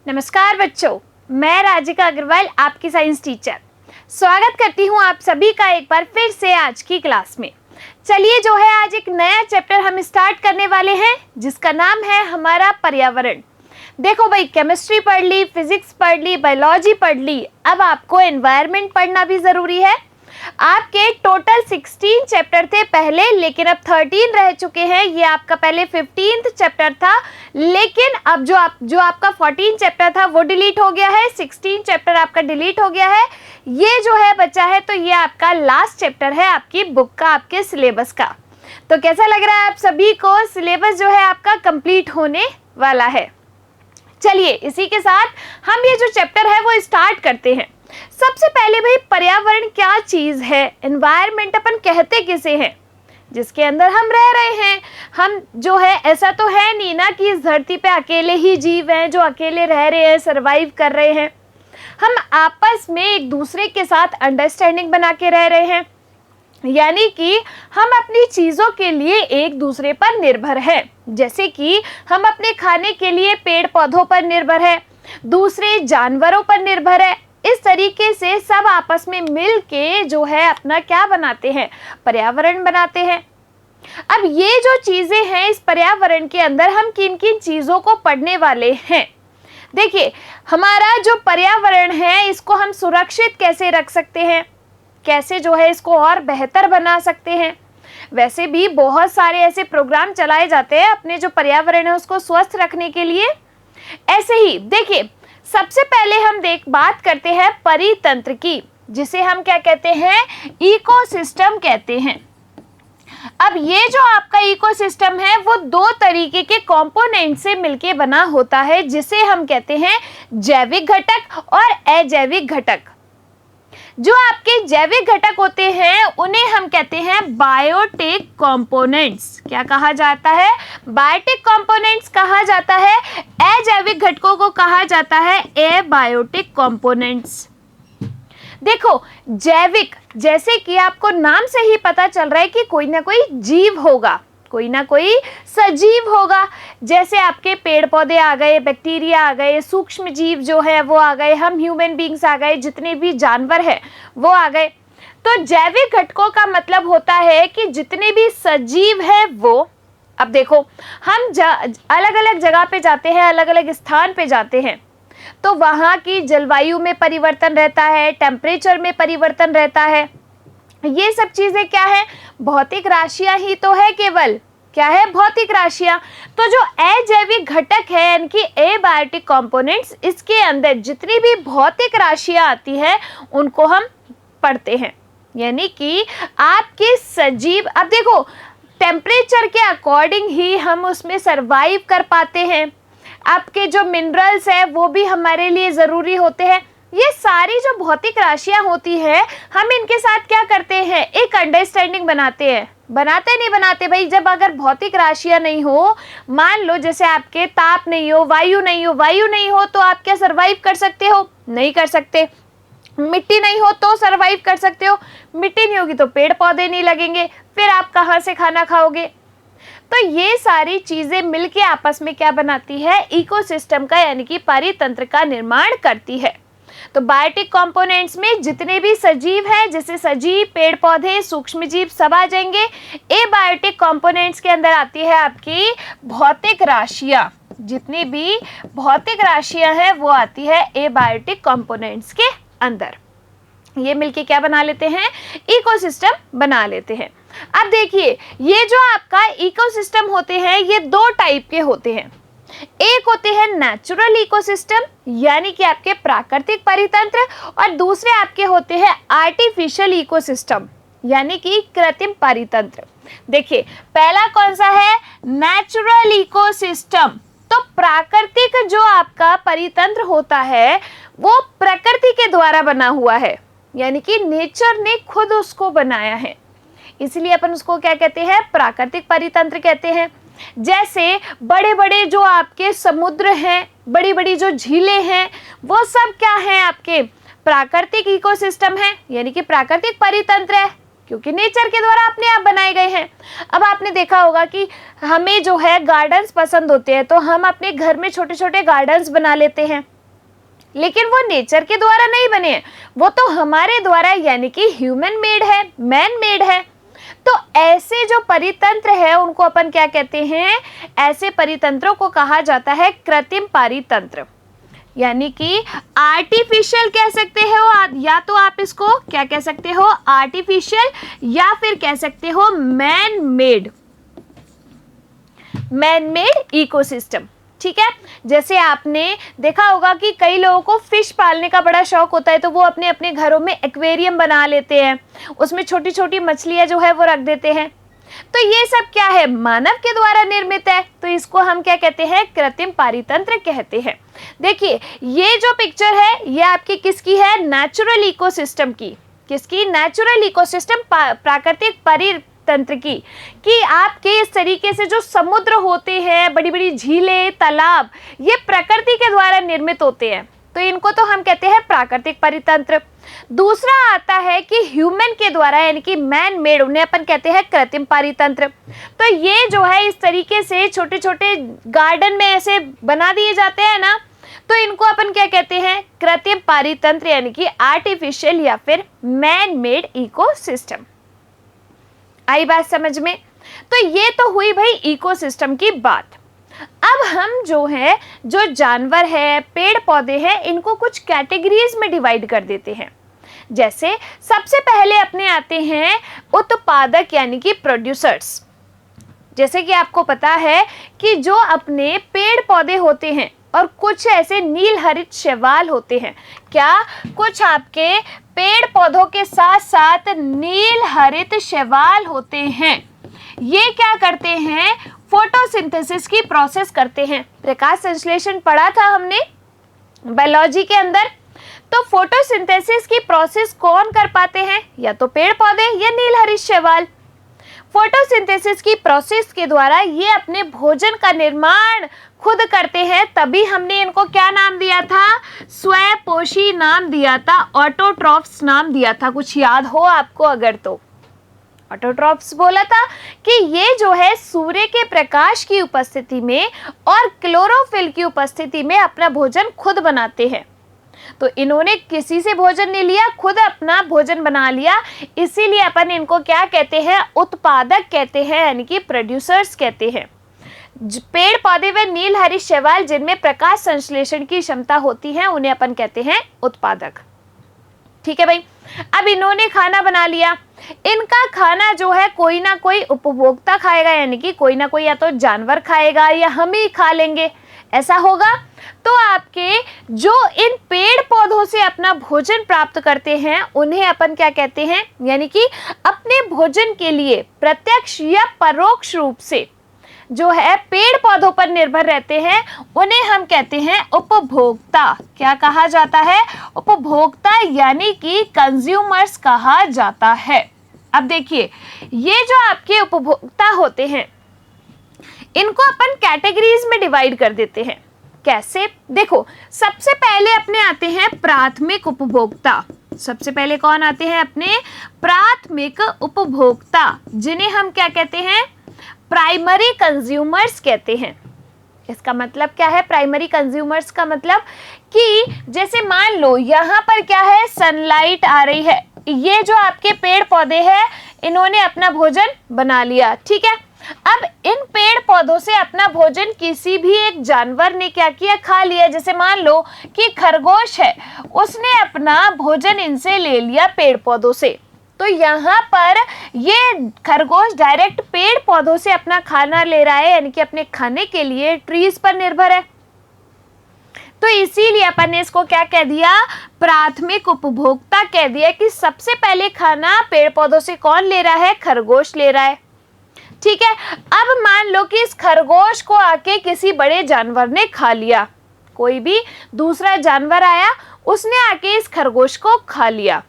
नमस्कार बच्चों, मैं राजिका अग्रवाल आपकी साइंस टीचर स्वागत करती हूँ आप सभी का एक बार फिर से आज की क्लास में। चलिए जो है आज एक नया चैप्टर हम स्टार्ट करने वाले हैं जिसका नाम है हमारा पर्यावरण। देखो भाई, केमिस्ट्री पढ़ ली, फिजिक्स पढ़ ली, बायोलॉजी पढ़ ली, अब आपको एनवायरनमेंट पढ़ना भी ज़रूरी है। आपके टोटल 16 चैप्टर थे पहले, लेकिन अब 13 रह चुके हैं। ये आपका पहले 15th चैप्टर था, लेकिन अब जो आपका 14 चैप्टर था वो डिलीट हो गया है, 16 चैप्टर आपका डिलीट हो गया है। ये जो है बचा है, तो ये आपका लास्ट चैप्टर है आपकी बुक का, आपके सिलेबस का। तो कैसा लग रहा है आप सभी को? सिलेबस जो है आपका कंप्लीट होने वाला है। चलिए इसी के साथ हम ये जो चैप्टर है वो स्टार्ट करते हैं। सबसे पहले भाई, पर्यावरण क्या चीज़ है? एनवायरनमेंट अपन कहते किसे हैं? जिसके अंदर हम रह रहे हैं। हम जो है, ऐसा तो है नहीं ना कि इस धरती पे अकेले ही जीव हैं जो अकेले रह रहे हैं, सरवाइव कर रहे हैं। हम आपस में एक दूसरे के साथ अंडरस्टैंडिंग बना के रह रहे हैं, यानी कि हम अपनी चीज़ों के लिए एक दूसरे पर निर्भर हैं। जैसे कि हम अपने खाने के लिए पेड़ पौधों पर निर्भर है, दूसरे जानवरों पर निर्भर है। इस तरीके से सब आपस में मिल के जो है अपना क्या बनाते हैं? पर्यावरण बनाते हैं। अब ये जो चीज़ें हैं इस पर्यावरण के अंदर, हम किन किन चीज़ों को पढ़ने वाले हैं? देखिए, हमारा जो पर्यावरण है इसको हम सुरक्षित कैसे रख सकते हैं, कैसे जो है इसको और बेहतर बना सकते हैं। वैसे भी बहुत सारे ऐसे प्रोग्राम चलाए जाते हैं अपने जो पर्यावरण है उसको स्वस्थ रखने के लिए। ऐसे ही देखिए, सबसे पहले हम बात करते हैं परितंत्र की, जिसे हम क्या कहते हैं? इकोसिस्टम कहते हैं। अब ये जो आपका इकोसिस्टम है वो दो तरीके के कंपोनेंट से मिलके बना होता है, जिसे हम कहते हैं जैविक घटक और अजैविक घटक। जो आपके जैविक घटक होते हैं उन्हें हम कहते हैं बायोटिक कंपोनेंट्स। क्या कहा जाता है? बायोटिक कंपोनेंट्स कहा जाता है। अजैविक घटकों को कहा जाता है एबायोटिक कंपोनेंट्स। देखो, जैविक, जैसे कि आपको नाम से ही पता चल रहा है कि कोई ना कोई जीव होगा, कोई ना कोई सजीव होगा। जैसे आपके पेड़ पौधे आ गए, बैक्टीरिया आ गए, सूक्ष्म जीव जो है वो आ गए, हम ह्यूमन बींग्स आ गए, जितने भी जानवर हैं वो आ गए। तो जैविक घटकों का मतलब होता है कि जितने भी सजीव हैं वो। अब देखो, हम अलग अलग जगह पे जाते हैं, अलग अलग स्थान पे जाते हैं, तो वहाँ की जलवायु में परिवर्तन रहता है, टेम्परेचर में परिवर्तन रहता है। ये सब चीज़ें क्या है? भौतिक राशियां ही तो है, केवल क्या है? भौतिक राशियां। तो जो अजैविक घटक है यानी कि एबायोटिक कंपोनेंट्स, इसके अंदर जितनी भी भौतिक राशियां आती है उनको हम पढ़ते हैं। यानी कि आपके सजीव, अब देखो, टेम्परेचर के अकॉर्डिंग ही हम उसमें सरवाइव कर पाते हैं। आपके जो मिनरल्स है वो भी हमारे लिए ज़रूरी होते हैं। ये सारी जो भौतिक राशियां होती है, हम इनके साथ क्या करते हैं? एक अंडरस्टैंडिंग बनाते हैं। बनाते नहीं बनाते भाई? जब अगर भौतिक राशियां नहीं हो, मान लो जैसे आपके ताप नहीं हो, वायु नहीं हो, तो आप क्या सरवाइव कर सकते हो? नहीं कर सकते। मिट्टी नहीं हो तो सरवाइव कर सकते हो? मिट्टी नहीं होगी तो पेड़ पौधे नहीं लगेंगे, फिर आप कहाँ से खाना खाओगे? तो ये सारी चीजें मिलके आपस में क्या बनाती है? इकोसिस्टम का यानी कि परितंत्र का निर्माण करती है। तो बायोटिक कंपोनेंट्स में जितने भी सजीव हैं, जैसे सजीव, पेड़ पौधे, सूक्ष्म जीव, सब आ जाएंगे। एबायोटिक कंपोनेंट्स के अंदर आती है आपकी भौतिक राशियां। जितनी भी भौतिक राशियां हैं वो आती है एबायोटिक कंपोनेंट्स के अंदर। ये मिलके क्या बना लेते हैं? इकोसिस्टम बना लेते हैं। अब देखिए, ये जो आपका इकोसिस्टम होते हैं ये दो टाइप के होते हैं। एक होते हैं नेचुरल इकोसिस्टम यानी कि आपके प्राकृतिक परितंत्र, और दूसरे आपके होते हैं आर्टिफिशियल इकोसिस्टम यानी कि कृत्रिम परितंत्र। देखिए, पहला कौन सा है? Natural ecosystem. तो प्राकृतिक जो आपका परितंत्र होता है वो प्रकृति के द्वारा बना हुआ है, यानी कि नेचर ने खुद उसको बनाया है, इसलिए अपन उसको क्या कहते हैं? प्राकृतिक परितंत्र कहते हैं। जैसे बड़े बड़े जो आपके समुद्र हैं, बड़ी बड़ी जो झीलें हैं, वो सब क्या है? आपके प्राकृतिक इकोसिस्टम है, यानी कि प्राकृतिक परितंत्र है, क्योंकि नेचर के द्वारा अपने आप बनाए गए हैं। अब आपने देखा होगा कि हमें जो है गार्डन्स पसंद होते हैं, तो हम अपने घर में छोटे छोटे गार्डन्स बना लेते हैं, लेकिन वो नेचर के द्वारा नहीं बने हैं, वो तो हमारे द्वारा यानी कि ह्यूमन मेड है, मैन मेड है। तो ऐसे जो परितंत्र है उनको अपन क्या कहते हैं, ऐसे परितंत्रों को कहा जाता है कृत्रिम परितंत्र, यानी कि आर्टिफिशियल कह सकते हो, या तो आप इसको क्या कह सकते हो, आर्टिफिशियल, या फिर कह सकते हो मैन मेड इकोसिस्टम। ठीक है, जैसे आपने देखा होगा कि कई लोगों को फिश पालने का बड़ा शौक होता है, तो वो अपने अपने घरों में एक्वेरियम बना लेते हैं, उसमें छोटी छोटी मछलियां जो है वो रख देते हैं। तो ये सब क्या है, मानव के द्वारा निर्मित है, तो इसको हम क्या कहते हैं, कृत्रिम परितंत्र कहते हैं। देखिए ये जो पिक्चर है ये आपकी किसकी है, नेचुरल इकोसिस्टम की। किसकी, नेचुरल इकोसिस्टम, प्राकृतिक परितंत्र की। कि आपके इस तरीके से जो समुद्र होते हैं, बड़ी बड़ी झीलें, तालाब, ये प्रकृति के द्वारा निर्मित होते हैं, तो इनको तो हम कहते हैं प्राकृतिक परितंत्र। दूसरा आता है कि ह्यूमन के द्वारा यानी कि मैन मेड, उन्हें अपन कहते हैं कृत्रिम परितंत्र। तो ये जो है इस तरीके से छोटे छोटे गार्डन में ऐसे बना दिए जाते हैं ना, तो इनको अपन क्या कहते हैं, कृत्रिम परितंत्र, यानी कि आर्टिफिशियल या फिर मैन मेड इकोसिस्टम। आई बात समझ में? तो ये तो हुई भाई इकोसिस्टम की बात। अब हम जो है, जो जानवर है, पेड़ पौधे हैं, इनको कुछ कैटेगरीज में डिवाइड कर देते हैं। जैसे सबसे पहले अपने आते हैं उत्पादक यानी कि प्रोड्यूसर्स। जैसे कि आपको पता है कि जो अपने पेड़ पौधे होते हैं और कुछ ऐसे नील हरित शैवाल होते हैं, क्या कुछ आपके पेड़ पौधों के साथ साथ नील हरित शैवाल होते हैं, ये क्या करते हैं, फोटोसिंथेसिस की प्रोसेस करते हैं। प्रकाश संश्लेषण पढ़ा था हमने बायोलॉजी के अंदर। तो फोटोसिंथेसिस की प्रोसेस कौन कर पाते हैं, या तो पेड़ पौधे या नीलहरित शैवाल। फोटोसिंथेसिस की प्रोसेस के द्वारा ये अपने भोजन का निर्माण खुद करते हैं, तभी हमने इनको क्या नाम दिया था, स्वपोषी नाम दिया था, ऑटोट्रॉफ्स नाम दिया था। कुछ याद हो आपको अगर तो, ऑटोट्रॉफ्स बोला था कि ये जो है सूर्य के प्रकाश की उपस्थिति में और क्लोरोफिल की उपस्थिति में अपना भोजन खुद बनाते हैं। तो इन्होंने किसी से भोजन नहीं लिया, खुद अपना भोजन बना लिया, इसीलिए अपन इनको क्या कहते हैं, उत्पादक कहते हैं, यानी कि प्रोड्यूसर्स कहते हैं। पेड़ पौधे व नील हरित शैवाल जिनमें प्रकाश संश्लेषण की क्षमता होती है, उन्हें अपन कहते हैं उत्पादक। ठीक है भाई, अब इन्होंने खाना बना लिया, इनका खाना जो है कोई ना कोई उपभोक्ता खाएगा, यानी कि कोई ना कोई या तो जानवर खाएगा या हम ही खा लेंगे, ऐसा होगा। तो आपके जो इन पेड़ पौधों से अपना भोजन प्राप्त करते हैं, उन्हें अपन क्या कहते हैं, यानी कि अपने भोजन के लिए प्रत्यक्ष या परोक्ष रूप से जो है पेड़ पौधों पर निर्भर रहते हैं, उन्हें हम कहते हैं उपभोक्ता। क्या कहा जाता है, उपभोक्ता, यानी कि कंज्यूमर्स कहा जाता है। अब देखिए ये जो आपके उपभोक्ता होते हैं, इनको अपन कैटेगरीज में डिवाइड कर देते हैं। कैसे, देखो सबसे पहले अपने आते हैं प्राथमिक उपभोक्ता। सबसे पहले कौन आते हैं, अपने प्राथमिक उपभोक्ता, जिन्हें हम क्या कहते हैं, प्राइमरी कंज्यूमर्स कहते हैं। इसका मतलब क्या है, प्राइमरी कंज्यूमर्स का मतलब कि जैसे मान लो यहाँ पर क्या है, सनलाइट आ रही है, ये जो आपके पेड़ पौधे हैं इन्होंने अपना भोजन बना लिया, ठीक है। अब इन पेड़ पौधों से अपना भोजन किसी भी एक जानवर ने क्या किया, खा लिया। जैसे मान लो कि खरगोश है, उसने अपना भोजन इनसे ले लिया पेड़ पौधों से, तो यहाँ पर ये खरगोश डायरेक्ट पेड़ पौधों से अपना खाना ले रहा है, यानी कि अपने खाने के लिए ट्रीज पर निर्भर है। तो इसीलिए अपन ने इसको क्या कह दिया, प्राथमिक उपभोक्ता कह दिया, कि सबसे पहले खाना पेड़ पौधों से कौन ले रहा है, खरगोश ले रहा है, ठीक है। अब मान लो कि इस खरगोश को आके किसी बड़े जानवर ने खा लिया, कोई भी दूसरा जानवर आया, उसने आके इस खरगोश को खा लिया,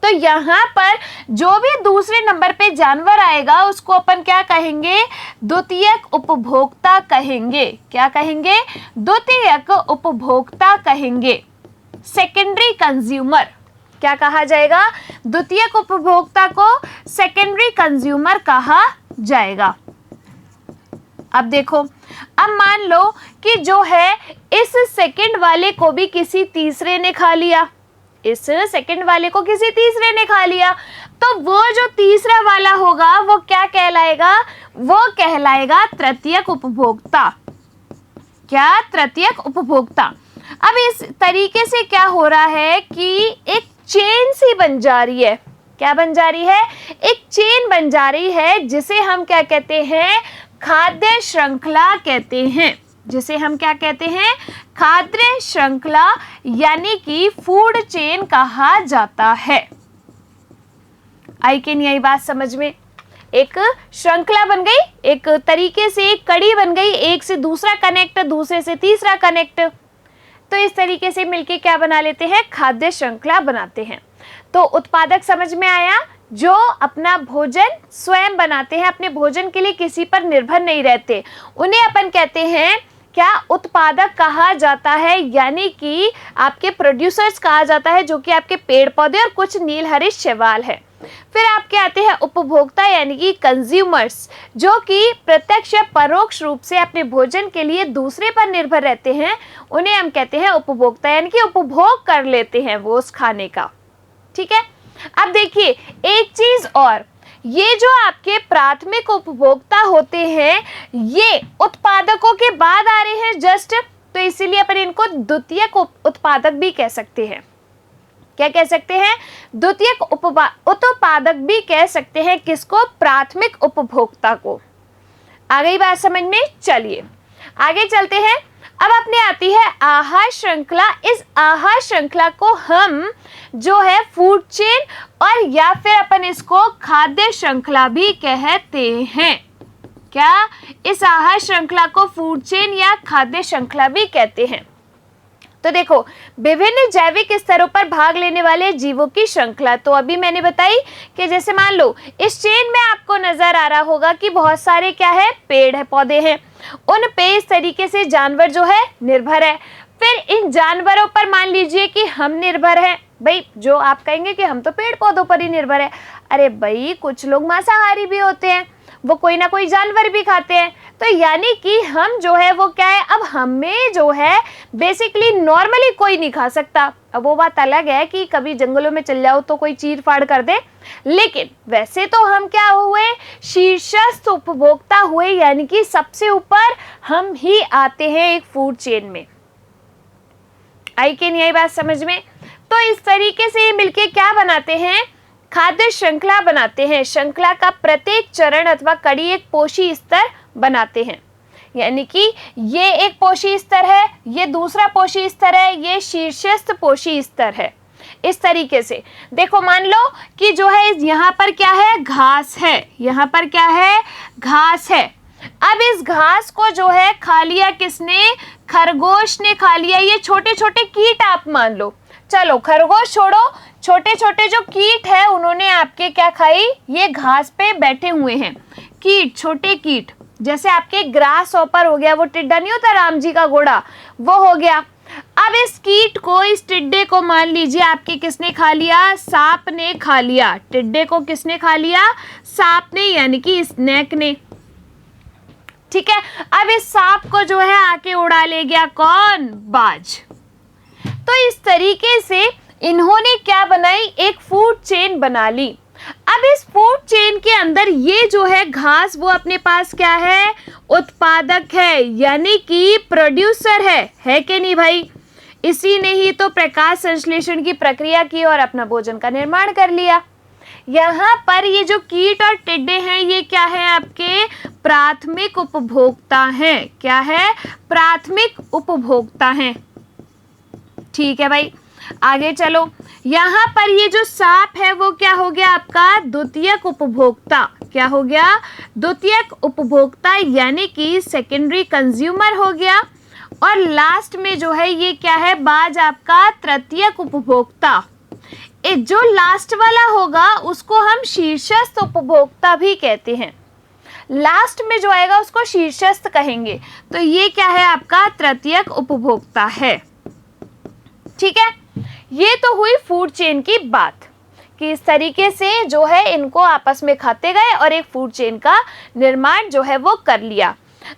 तो यहाँ पर जो भी दूसरे नंबर पे जानवर आएगा उसको अपन क्या कहेंगे, द्वितीयक उपभोक्ता कहेंगे। क्या कहेंगे, द्वितीयक उपभोक्ता कहेंगे, सेकेंडरी कंज्यूमर। क्या कहा जाएगा, द्वितीयक उपभोक्ता को सेकेंडरी कंज्यूमर कहा जाएगा। अब देखो, अब मान लो कि जो है इस सेकंड वाले को भी किसी तीसरे ने खा लिया, इस सेकंड वाले को किसी तीसरे ने खा लिया, तो वो जो तीसरा वाला होगा वो क्या कहलाएगा? वो कहलाएगा तृतीयक उपभोक्ता। क्या? तृतीयक उपभोक्ता। अब इस तरीके से क्या हो रहा है कि एक चेन सी बन जा रही है। क्या बन जा रही है? एक चेन बन जा रही है, जिसे हम क्या कहते हैं? खाद्य श्रृंखला कहते हैं। जिसे हम क्या कहते हैं? खाद्य श्रृंखला, यानी कि फूड चेन कहा जाता है। आई कि नहीं आई बात समझ में? एक श्रृंखला बन गई, एक तरीके से एक कड़ी बन गई, एक से दूसरा कनेक्ट, दूसरे से तीसरा कनेक्ट, तो इस तरीके से मिलके क्या बना लेते हैं? खाद्य श्रृंखला बनाते हैं। तो उत्पादक समझ में आया, जो अपना भोजन स्वयं बनाते हैं, अपने भोजन के लिए किसी पर निर्भर नहीं रहते, उन्हें अपन कहते हैं क्या? उत्पादक कहा जाता है, यानी कि आपके प्रोड्यूसर्स कहा जाता है, जो कि आपके पेड़ पौधे और कुछ नीलहरित शैवाल है। फिर आपके आते हैं उपभोक्ता, यानी कि कंज्यूमर्स, जो कि प्रत्यक्ष या परोक्ष रूप से अपने भोजन के लिए दूसरे पर निर्भर रहते हैं, उन्हें हम कहते हैं उपभोक्ता, यानी कि उपभोग कर लेते हैं वो उस खाने का। ठीक है। अब देखिए एक चीज और, ये जो आपके प्राथमिक उपभोक्ता होते हैं ये उत्पादकों के बाद आ रहे हैं जस्ट, तो इसीलिए अपन इनको द्वितीयक उत्पादक भी कह सकते हैं। क्या कह सकते हैं? द्वितीयक उत्पादक भी कह सकते हैं। किसको? प्राथमिक उपभोक्ता को। आ गई बात समझ में? चलिए आगे चलते हैं। अब अपने आती है आहार श्रृंखला। इस आहार श्रृंखला को हम जो है फूड चेन और या फिर अपन इसको खाद्य श्रृंखला भी कहते हैं। क्या? इस आहार श्रृंखला को फूड चेन या खाद्य श्रृंखला भी कहते हैं। तो देखो, विभिन्न जैविक स्तरों पर भाग लेने वाले जीवों की श्रृंखला, तो अभी मैंने बताई कि जैसे मान लो इस चेन में आपको नजर आ रहा होगा कि बहुत सारे क्या है? पेड़ है, पौधे हैं, उन पे इस तरीके से जानवर जो है निर्भर है। फिर इन जानवरों पर मान लीजिए कि हम निर्भर हैं। भाई जो आप कहेंगे कि हम तो पेड़ पौधों पर ही निर्भर है, अरे भाई कुछ लोग मांसाहारी भी होते हैं, वो कोई ना कोई जानवर भी खाते हैं, तो यानी कि हम जो है वो क्या है? अब हमें जो है बेसिकली नॉर्मली कोई नहीं खा सकता। अब वो बात अलग है कि कभी जंगलों में चल जाओ तो कोई चीर फाड़ कर दे, लेकिन वैसे तो हम क्या हुए? शीर्षस्थ उपभोक्ता हुए, यानी कि सबसे ऊपर हम ही आते हैं एक फूड चेन में। आई कि नहीं आई बात समझ में? तो इस तरीके से ये मिलके क्या बनाते हैं? खाद्य श्रृंखला बनाते हैं। श्रृंखला का प्रत्येक चरण अथवा कड़ी एक पोषी स्तर बनाते हैं, यानी कि ये एक पोषी स्तर है, ये दूसरा पोषी स्तर है, ये शीर्षस्थ पोषी स्तर है। इस तरीके से देखो, मान लो कि जो है यहाँ पर क्या है? घास है, यहाँ पर क्या है? घास है। अब इस घास को जो है खा लिया किसने? खरगोश ने खा लिया। ये छोटे छोटे कीट आप मान लो, चलो खरगोश छोड़ो, छोटे छोटे जो कीट है उन्होंने आपके क्या खाई? ये घास पे बैठे हुए हैं कीट, छोटे कीट, जैसे आपके ग्रास हॉपर हो गया, वो टिड्डा नहीं होता राम जी का घोड़ा, वो हो गया। अब इस कीट को, इस टिड्डे को मान लीजिए आपके किसने खा लिया? सांप ने खा लिया। टिड्डे को किसने खा लिया? सांप ने, यानी कि स्नेक ने। ठीक है। अब इस सांप को जो है आके उड़ा ले गया कौन? बाज। तो इस तरीके से इन्होंने क्या बनाई? एक फूड चेन बना ली। अब इस फूड चेन के अंदर ये जो है घास, वो अपने पास क्या है? उत्पादक है, यानी कि प्रोड्यूसर है कि नहीं भाई? इसी ने ही तो प्रकाश संश्लेषण की प्रक्रिया की और अपना भोजन का निर्माण कर लिया। यहाँ पर ये जो कीट और टिड्डे हैं ये क्या है? आपके प्राथमिक उपभोक्ता हैं। क्या है? प्राथमिक उपभोक्ता हैं। ठीक है भाई, आगे चलो। यहाँ पर ये जो सांप है वो क्या हो गया? आपका द्वितीयक उपभोक्ता। क्या हो गया? द्वितीयक उपभोक्ता, यानी कि सेकेंडरी कंज्यूमर हो गया। और लास्ट में जो है ये क्या है? बाज आपका तृतीयक उपभोक्ता। जो लास्ट वाला होगा उसको हम शीर्षस्थ उपभोक्ता भी कहते हैं। लास्ट में जो आएगा उसको शीर्षस्थ कहेंगे। तो ये क्या है? आपका तृतीयक उपभोक्ता है। ठीक है। ये तो हुई फूड चेन की बात कि इस तरीके से जो है इनको आपस में खाते गए और एक फूड चेन का निर्माण जो है वो कर लिया।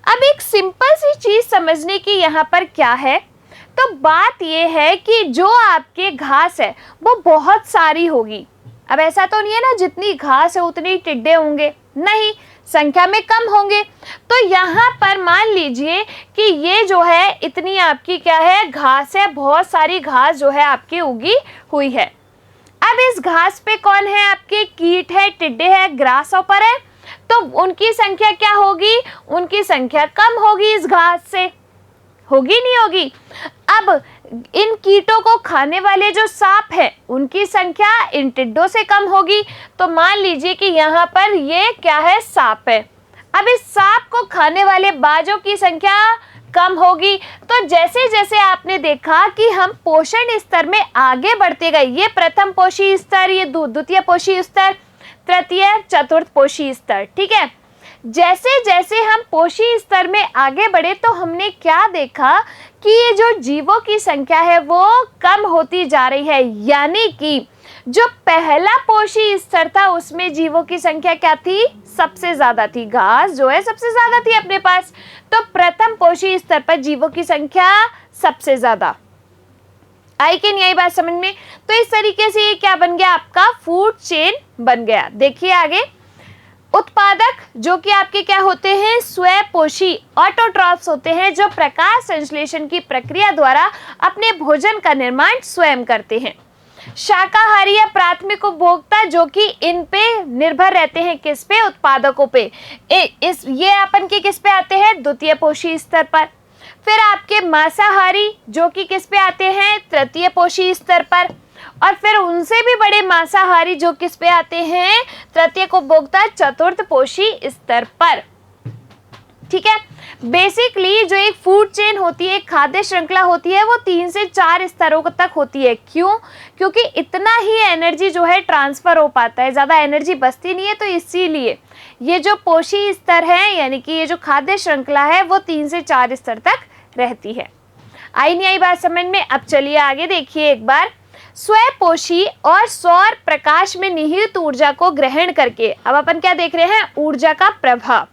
अब एक सिंपल सी चीज समझने की यहाँ पर क्या है, तो बात ये है कि जो आपके घास है वो बहुत सारी होगी। अब ऐसा तो नहीं है ना जितनी घास है उतने ही टिड्डे होंगे, नहीं, संख्या में कम होंगे। तो यहाँ पर मान लीजिए कि ये जो है इतनी आपकी क्या है, घास है, बहुत सारी घास जो है आपकी उगी हुई है। अब इस घास पे कौन है, आपके कीट है, टिड्डे है, ग्रास हॉपर है, तो उनकी संख्या क्या होगी, उनकी संख्या कम होगी इस घास से, होगी नहीं होगी। अब इन कीटों को खाने वाले जो सांप है उनकी संख्या इन टिड्डों से कम होगी। तो मान लीजिए कि यहाँ पर ये क्या है, सांप है। अब इस सांप को खाने वाले बाजों की संख्या कम होगी। तो जैसे जैसे आपने देखा कि हम पोषण स्तर में आगे बढ़ते गए, ये प्रथम पोषी स्तर, ये द्वितीय पोषी स्तर, तृतीय चतुर्थ पोषी स्तर, ठीक है। जैसे जैसे हम पोषी स्तर में आगे बढ़े तो हमने क्या देखा कि ये जो जीवों की संख्या है वो कम होती जा रही है, यानी कि जो पहला पोषी स्तर था उसमें जीवों की संख्या क्या थी, सबसे ज्यादा थी, घास जो है सबसे ज्यादा थी अपने पास। तो प्रथम पोषी स्तर पर जीवों की संख्या सबसे ज्यादा। आई कि नहीं आई बात समझ में? तो इस तरीके से ये क्या बन गया, आपका फूड चेन बन गया। देखिए आगे, उत्पादक जो कि आपके क्या होते हैं, स्वपोषी ऑटोट्रॉफ्स होते हैं, जो प्रकाश संश्लेषण की प्रक्रिया द्वारा अपने भोजन का निर्माण स्वयं करते हैं। शाकाहारी या प्राथमिक उपभोक्ता जो कि इन पे निर्भर रहते हैं, किस पे, उत्पादकों पे। ये अपन के किस पे आते हैं, द्वितीय पोषी स्तर पर। फिर आपके मांसाहारी जो कि किस पे आते हैं, तृतीय पोषी स्तर पर। और फिर उनसे भी बड़े मांसाहारी जो किस पे आते हैं, तृतीय उपभोक्ता, चतुर्थ पोषी स्तर पर, ठीक है। बेसिकली जो एक फूड चेन होती है, एक खाद्य श्रृंखला होती है, वो 3 से 4 स्तरों तक होती है। क्यों? क्योंकि इतना ही एनर्जी जो है ट्रांसफर हो पाता है, ज़्यादा एनर्जी बचती नहीं है। तो इसीलिए ये जो पोषी स्तर है, यानी कि ये जो खाद्य श्रृंखला है, वो 3 से 4 स्तर तक रहती है। आई नहीं आई बात समझ में? अब चलिए आगे देखिए एक बार। स्वपोषी और सौर प्रकाश में निहित ऊर्जा को ग्रहण करके, अब अपन क्या देख रहे हैं, ऊर्जा का प्रभाव।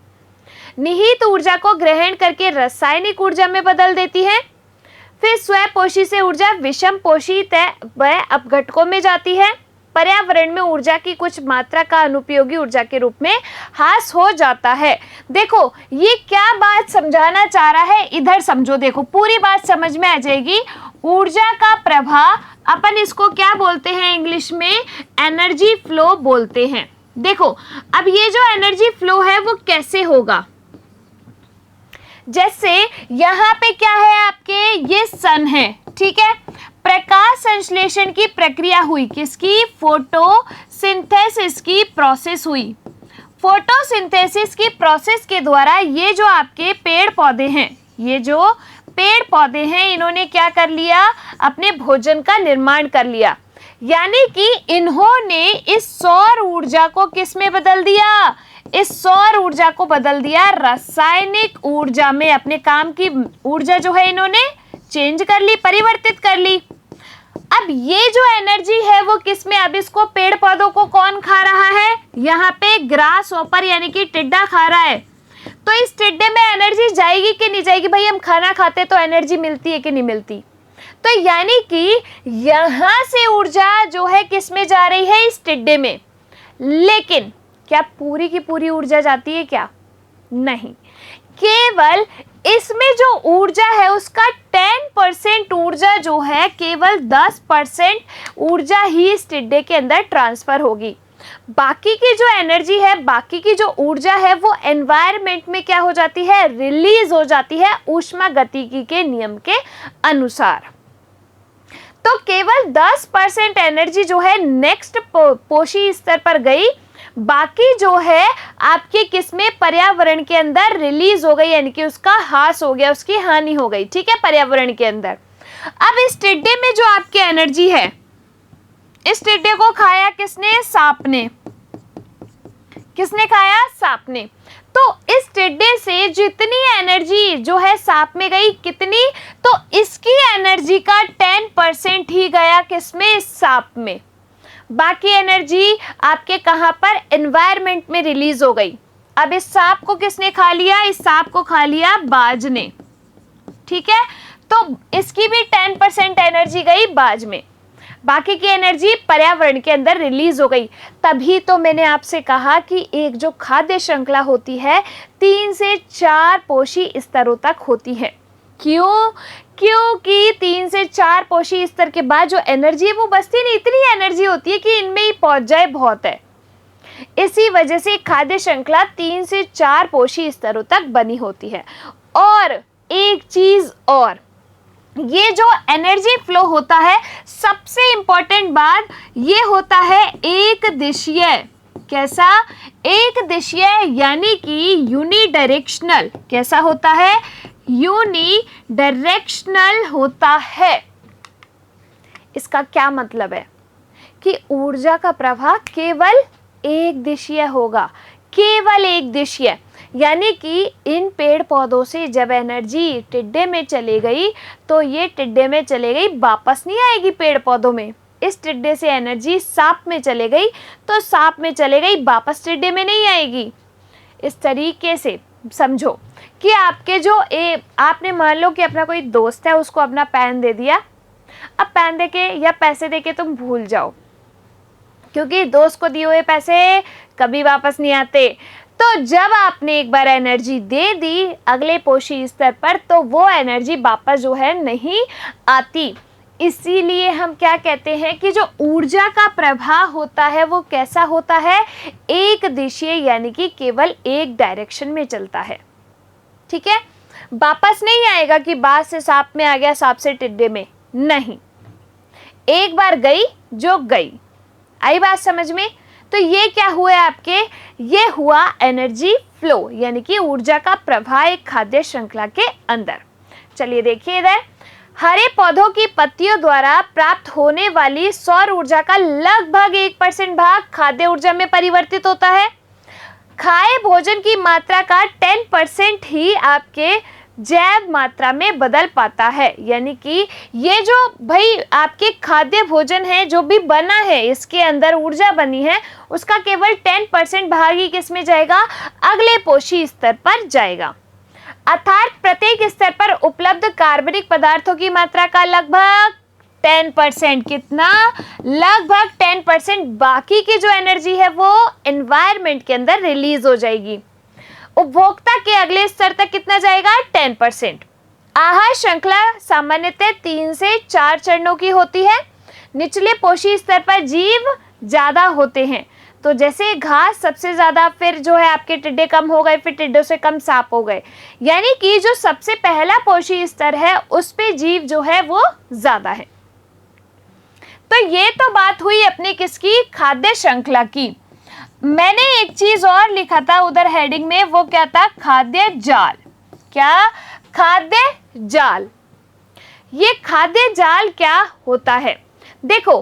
निहित ऊर्जा को ग्रहण करके रासायनिक ऊर्जा में बदल देती है। फिर स्वपोषी से ऊर्जा विषम पोषी व अपघटकों में जाती है। पर्यावरण में ऊर्जा की कुछ मात्रा का अनुपयोगी ऊर्जा के रूप में ह्रास हो जाता है। देखो ये क्या बात समझाना चाह रहा है, इधर समझो, देखो पूरी बात समझ में आ जाएगी। ऊर्जा का प्रवाह, अपन इसको क्या बोलते हैं इंग्लिश में, एनर्जी फ्लो बोलते हैं। देखो अब ये जो एनर्जी फ्लो है वो कैसे होगा, जैसे यहाँ पे क्या है आपके, ये सन है, ठीक है। प्रकाश संश्लेषण की प्रक्रिया हुई, किसकी, फोटोसिंथेसिस की प्रोसेस हुई। फोटोसिंथेसिस की प्रोसेस के द्वारा ये जो आपके पेड़ पौधे हैं, ये जो पेड़ पौधे हैं, इन्होंने क्या कर लिया, अपने भोजन का निर्माण कर लिया। यानी कि इन्होंने इस सौर ऊर्जा को किस में बदल दिया, इस सौर ऊर्जा को बदल दिया रासायनिक ऊर्जा में। अपने काम की ऊर्जा जो है इन्होंने चेंज कर ली, परिवर्तित कर ली। अब ये जो एनर्जी है वो किस में, अब इसको पेड़ पौधों को कौन खा रहा है, यहाँ पे ग्रास हॉपर यानी कि टिड्डा खा रहा है। तो इस टिड्डे में एनर्जी जाएगी कि नहीं जाएगी, भाई हम खाना खाते तो एनर्जी मिलती है कि नहीं मिलती। तो यानी कि यहाँ से ऊर्जा जो है किस में जा रही है, इस टिड्डे में। लेकिन क्या पूरी की पूरी ऊर्जा जाती है क्या, नहीं, केवल इसमें जो ऊर्जा है उसका 10% ऊर्जा जो है, केवल 10% ऊर्जा ही इस टिड्डे के अंदर ट्रांसफर होगी। बाकी की जो एनर्जी है, बाकी की जो ऊर्जा है वो एनवायरनमेंट में क्या हो जाती है, रिलीज हो जाती है ऊष्मागतिकी के नियम के अनुसार। तो केवल 10% एनर्जी जो है नेक्स्ट पोषी स्तर पर गई, बाकी जो है आपके किसमें, पर्यावरण के अंदर रिलीज हो गई, यानी कि उसका ह्रास हो गया, उसकी हानि हो गई, ठीक है, पर्यावरण के अंदर। अब इस टिड्डे में जो आपकी एनर्जी है, इस टिड्डे को खाया किसने, सांप ने। किसने खाया, सांप ने। तो इस टिड्डे से जितनी एनर्जी जो है सांप में गई, कितनी, तो इसकी एनर्जी का 10% ही गया किसमें, सांप में। बाकी एनर्जी आपके कहां पर, एनवायरनमेंट में रिलीज हो गई। अब इस सांप को किसने खा लिया? इस सांप को खा लिया बाज ने, ठीक है। तो इसकी भी 10% एनर्जी गई बाज में, बाकी की एनर्जी पर्यावरण के अंदर रिलीज हो गई। तभी तो मैंने आपसे कहा कि एक जो खाद्य श्रृंखला होती है 3 से 4 पोषी स्तरों तक होती है। क्यों? क्योंकि 3 से 4 पोषी स्तर के बाद जो एनर्जी है वो बचती नहीं, इतनी एनर्जी होती है कि इनमें ही पहुंच जाए बहुत है। इसी वजह से खाद्य श्रृंखला 3 से 4 पोषी स्तरों तक बनी होती है। और एक चीज और, ये जो एनर्जी फ्लो होता है, सबसे इंपॉर्टेंट बात ये होता है एक दिशीय। कैसा? एक दिशीय, यानी कि यूनिडायरेक्शनल। कैसा होता है? यूनिडायरेक्शनल होता है। इसका क्या मतलब है? कि ऊर्जा का प्रवाह केवल एक दिशीय होगा, केवल एक दिशीय। यानी कि इन पेड़ पौधों से जब एनर्जी टिड्डे में चली गई तो ये टिड्डे में चले गई, वापस नहीं आएगी पेड़ पौधों में। इस टिड्डे से एनर्जी सांप में चले गई तो सांप में चले गई, वापस टिड्डे में नहीं आएगी। इस तरीके से समझो कि आपके जो आपने मान लो कि अपना कोई दोस्त है, उसको अपना पेन दे दिया। अब पेन देके या पैसे देके तुम भूल जाओ, क्योंकि दोस्त को दिए हुए पैसे कभी वापस नहीं आते। तो जब आपने एक बार एनर्जी दे दी अगले पोषी स्तर पर, तो वो एनर्जी वापस जो है नहीं आती। इसीलिए हम क्या कहते हैं कि जो ऊर्जा का प्रवाह होता है वो कैसा होता है? एक दिशीय, यानी कि केवल एक डायरेक्शन में चलता है, ठीक है। वापस नहीं आएगा कि बाज से सांप में आ गया, सांप से टिड्डे में, नहीं। एक बार गई जो गई। आई बात समझ में? तो ये क्या हुआ आपके? ये हुआ एनर्जी फ्लो, यानी कि ऊर्जा का प्रवाह एक खाद्य श्रृंखला के अंदर। चलिए देखिए इधर, हरे पौधों की पत्तियों द्वारा प्राप्त होने वाली सौर ऊर्जा का लगभग 1% भाग खाद्य ऊर्जा में परिवर्तित होता है। खाए भोजन की मात्रा का 10% ही आपके जैव मात्रा में बदल पाता है। यानी कि ये जो भाई आपके खाद्य भोजन है, जो भी बना है, इसके अंदर ऊर्जा बनी है, उसका केवल 10% भाग ही किस में जाएगा? अगले पोषी स्तर पर जाएगा। अर्थात प्रत्येक स्तर पर उपलब्ध कार्बनिक पदार्थों की मात्रा का लगभग 10%, कितना? लगभग 10%। बाकी की जो एनर्जी है वो एनवायरनमेंट के अंदर रिलीज हो जाएगी। उपभोक्ता के अगले स्तर तक कितना जाएगा? 10%। आहार श्रृंखला सामान्यतः 3 से 4 चरणों की होती है। निचले पोषी स्तर पर जीव ज्यादा होते हैं, तो जैसे घास सबसे ज्यादा, फिर जो है आपके टिड्डे कम हो गए, फिर टिड्डों से कम सांप हो गए। यानी कि जो सबसे पहला पोषी स्तर है उस पे जीव जो है वो ज्यादा है। तो ये तो बात हुई अपनी किसकी? खाद्य श्रृंखला की। मैंने एक चीज और लिखा था उधर हेडिंग में, वो क्या था? खाद्य जाल। क्या? खाद्य जाल। ये खाद्य जाल क्या होता है? देखो,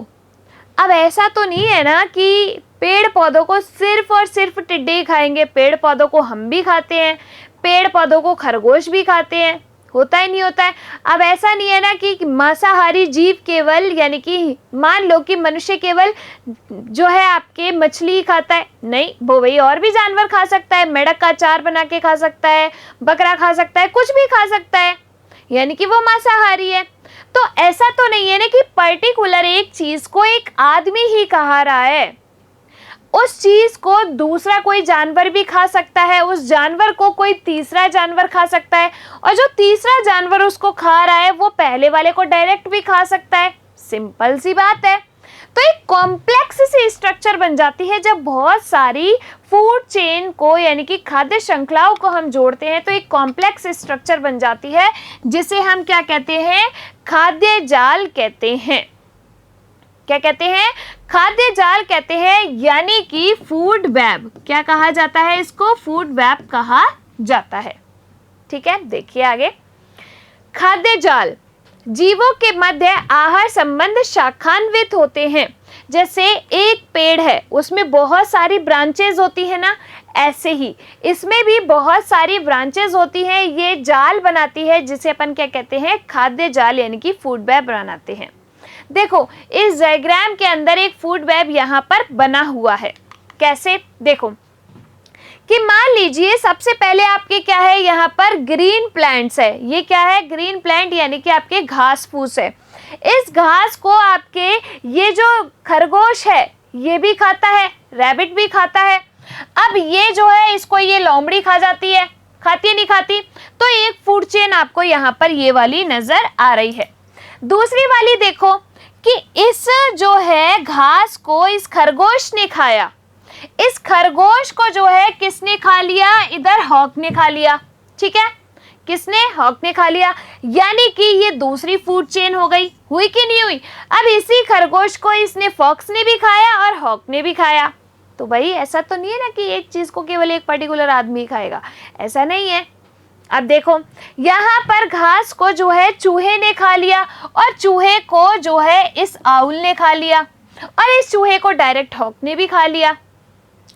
अब ऐसा तो नहीं है ना कि पेड़ पौधों को सिर्फ और सिर्फ टिड्डे ही खाएंगे। पेड़ पौधों को हम भी खाते हैं, पेड़ पौधों को खरगोश भी खाते हैं। होता ही नहीं होता है। अब ऐसा नहीं है ना कि मांसाहारी जीव केवल, यानी कि मान लो कि मनुष्य केवल जो है आपके मछली खाता है, नहीं, वो वही और भी जानवर खा सकता है। मेढक का अचार बना के खा सकता है, बकरा खा सकता है, कुछ भी खा सकता है, यानी कि वो मांसाहारी है। तो ऐसा तो नहीं है ना कि पर्टिकुलर एक चीज को एक आदमी ही खा रहा है, उस चीज को दूसरा कोई जानवर भी खा सकता है, उस जानवर को कोई तीसरा जानवर खा सकता है, और जो तीसरा जानवर उसको खा रहा है वो पहले वाले को डायरेक्ट भी खा सकता है। सिंपल सी बात है। तो एक कॉम्प्लेक्स सी स्ट्रक्चर बन जाती है जब बहुत सारी फूड चेन को, यानी कि खाद्य श्रृंखलाओं को हम जोड़ते हैं, तो एक कॉम्प्लेक्स स्ट्रक्चर बन जाती है जिसे हम क्या कहते हैं? खाद्य जाल कहते हैं। क्या कहते हैं? खाद्य जाल कहते हैं, यानी कि फूड वेब। क्या कहा जाता है इसको? फूड वेब कहा जाता है। ठीक है, देखिए आगे। खाद्य जाल जीवों के मध्य आहार संबंध शाखान्वित होते हैं। जैसे एक पेड़ है, उसमें बहुत सारी ब्रांचेज होती है ना, ऐसे ही इसमें भी बहुत सारी ब्रांचेज होती हैं। ये जाल बनाती है जिसे अपन क्या कहते हैं? खाद्य जाल, यानी कि फूड वेब बनाते हैं। देखो, इस डायग्राम के अंदर एक फूड वेब यहाँ पर बना हुआ है। कैसे? देखो कि मान लीजिए सबसे पहले आपके क्या है, यहाँ पर ग्रीन प्लांट्स है। ये क्या है, ग्रीन प्लांट यानी कि आपके घास फूस है। इस घास को आपके ये जो खरगोश है ये भी खाता है, रैबिट भी खाता है। अब ये जो है इसको ये लोमड़ी खा जाती है, खाती है नहीं खाती? तो एक फूड चेन आपको यहाँ पर ये वाली नजर आ रही है। दूसरी वाली देखो कि इस जो है घास को इस खरगोश ने खाया। इस खरगोश को जो है किसने खा लिया, इधर हॉक ने खा लिया। ठीक है, किसने, हॉक ने खा लिया। यानी कि ये दूसरी फूड चेन हो गई, हुई कि नहीं हुई? अब इसी खरगोश को इसने फॉक्स ने भी खाया और हॉक ने भी खाया। तो भाई ऐसा तो नहीं है ना कि एक चीज को केवल एक पर्टिकुलर आदमी खाएगा, ऐसा नहीं है। अब देखो यहाँ पर घास को जो है चूहे ने खा लिया और चूहे को जो है इस आउल ने खा लिया और इस चूहे को डायरेक्ट हॉक ने भी खा लिया।